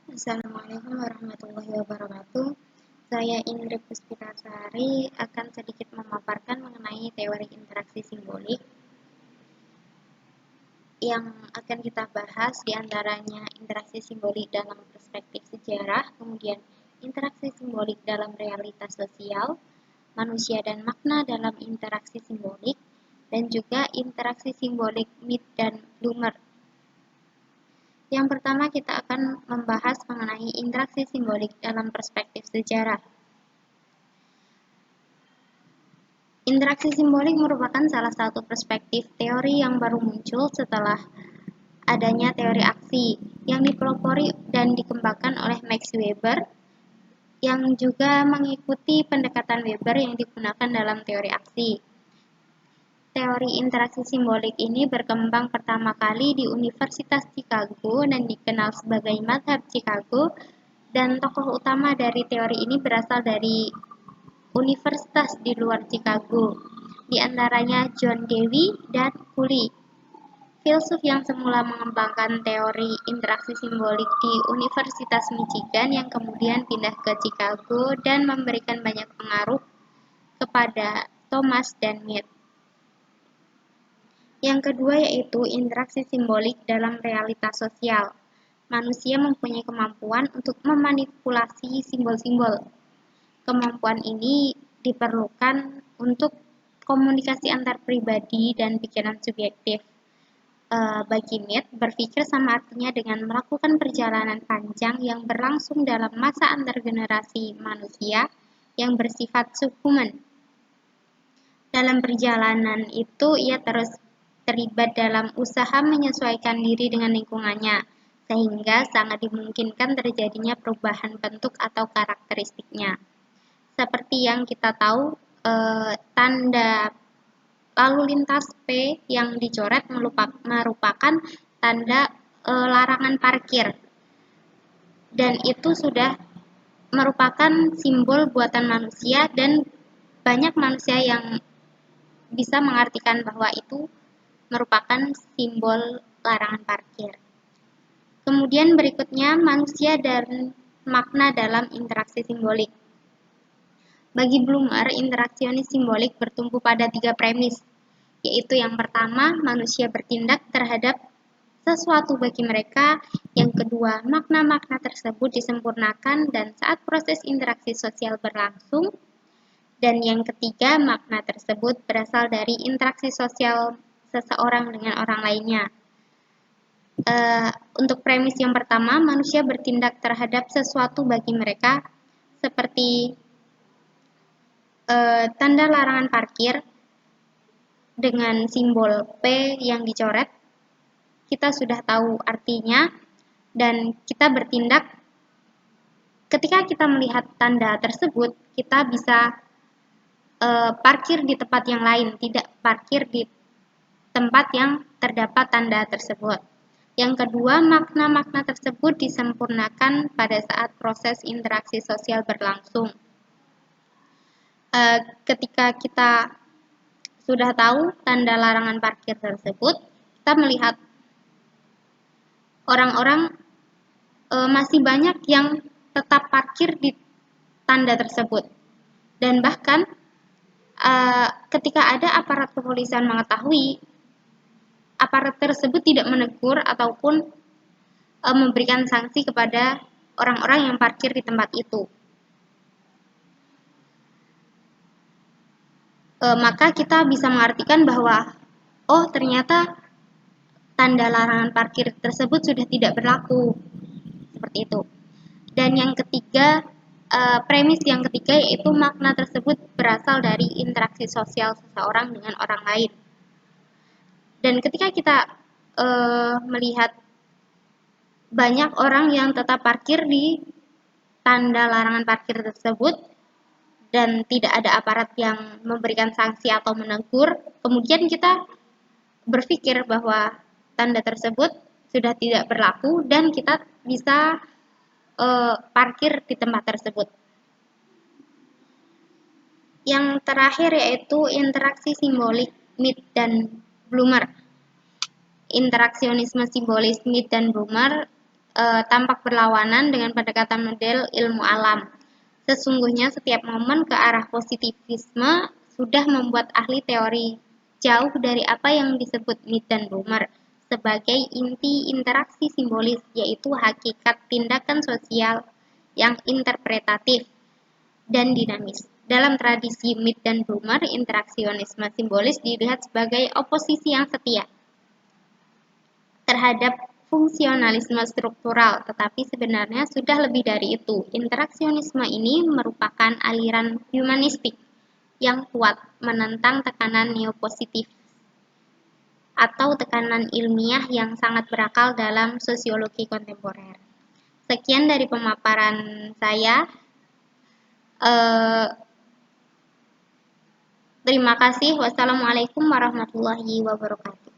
Assalamualaikum warahmatullahi wabarakatuh. Saya Indri Puspitasari akan sedikit memaparkan mengenai teori interaksi simbolik yang akan kita bahas diantaranya interaksi simbolik dalam perspektif sejarah, kemudian interaksi simbolik dalam realitas sosial, manusia dan makna dalam interaksi simbolik, dan juga interaksi simbolik Mead dan Blumer. Yang pertama kita akan membahas mengenai interaksi simbolik dalam perspektif sejarah. Interaksi simbolik merupakan salah satu perspektif teori yang baru muncul setelah adanya teori aksi yang dipelopori dan dikembangkan oleh Max Weber yang juga mengikuti pendekatan Weber yang digunakan dalam teori aksi. Teori interaksi simbolik ini berkembang pertama kali di Universitas Chicago dan dikenal sebagai Madhab Chicago, dan tokoh utama dari teori ini berasal dari universitas di luar Chicago, di antaranya John Dewey dan Cooley, filsuf yang semula mengembangkan teori interaksi simbolik di Universitas Michigan yang kemudian pindah ke Chicago dan memberikan banyak pengaruh kepada Thomas dan Mead. Yang kedua yaitu interaksi simbolik dalam realitas sosial. Manusia mempunyai kemampuan untuk memanipulasi simbol-simbol. Kemampuan ini diperlukan untuk komunikasi antar pribadi dan pikiran subjektif. Bagi Mead, berpikir sama artinya dengan melakukan perjalanan panjang yang berlangsung dalam masa antar generasi manusia yang bersifat subhuman. Dalam perjalanan itu, ia terus terlibat dalam usaha menyesuaikan diri dengan lingkungannya, sehingga sangat dimungkinkan terjadinya perubahan bentuk atau karakteristiknya. Seperti yang kita tahu, tanda lalu lintas P yang dicoret merupakan tanda larangan parkir, dan itu sudah merupakan simbol buatan manusia dan banyak manusia yang bisa mengartikan bahwa itu merupakan simbol larangan parkir. Kemudian berikutnya manusia dan makna dalam interaksi simbolik. Bagi Blumer, interaksionis simbolik bertumpu pada 3 premis, yaitu yang pertama, manusia bertindak terhadap sesuatu bagi mereka, yang kedua, makna-makna tersebut disempurnakan dan saat proses interaksi sosial berlangsung, dan yang ketiga, makna tersebut berasal dari interaksi sosial seseorang dengan orang lainnya. Untuk premis yang pertama, manusia bertindak terhadap sesuatu bagi mereka, seperti tanda larangan parkir dengan simbol P yang dicoret. Kita sudah tahu artinya dan kita bertindak. Ketika kita melihat tanda tersebut, kita bisa parkir di tempat yang lain, tidak parkir di tempat yang terdapat tanda tersebut. Yang kedua, makna-makna tersebut disempurnakan pada saat proses interaksi sosial berlangsung. Ketika kita sudah tahu tanda larangan parkir tersebut, kita melihat orang-orang masih banyak yang tetap parkir di tanda tersebut. Dan bahkan ketika ada aparat kepolisian mengetahui, aparat tersebut tidak menegur ataupun memberikan sanksi kepada orang-orang yang parkir di tempat itu. Maka kita bisa mengartikan bahwa oh ternyata tanda larangan parkir tersebut sudah tidak berlaku, seperti itu. Dan yang ketiga, premis yang ketiga yaitu makna tersebut berasal dari interaksi sosial seseorang dengan orang lain. Dan ketika kita melihat banyak orang yang tetap parkir di tanda larangan parkir tersebut dan tidak ada aparat yang memberikan sanksi atau menegur, kemudian kita berpikir bahwa tanda tersebut sudah tidak berlaku dan kita bisa parkir di tempat tersebut. Yang terakhir yaitu interaksi simbolik Mead dan Blumer. Interaksionisme simbolis Mead dan Blumer tampak berlawanan dengan pendekatan model ilmu alam. Sesungguhnya setiap momen ke arah positivisme sudah membuat ahli teori jauh dari apa yang disebut Mead dan Blumer sebagai inti interaksi simbolis, yaitu hakikat tindakan sosial yang interpretatif dan dinamis. Dalam tradisi Mead dan Blumer, interaksionisme simbolis dilihat sebagai oposisi yang setia terhadap fungsionalisme struktural, tetapi sebenarnya sudah lebih dari itu. Interaksionisme ini merupakan aliran humanistik yang kuat menentang tekanan neopositif atau tekanan ilmiah yang sangat berakal dalam sosiologi kontemporer. Sekian dari pemaparan saya. Terima kasih. Wassalamualaikum warahmatullahi wabarakatuh.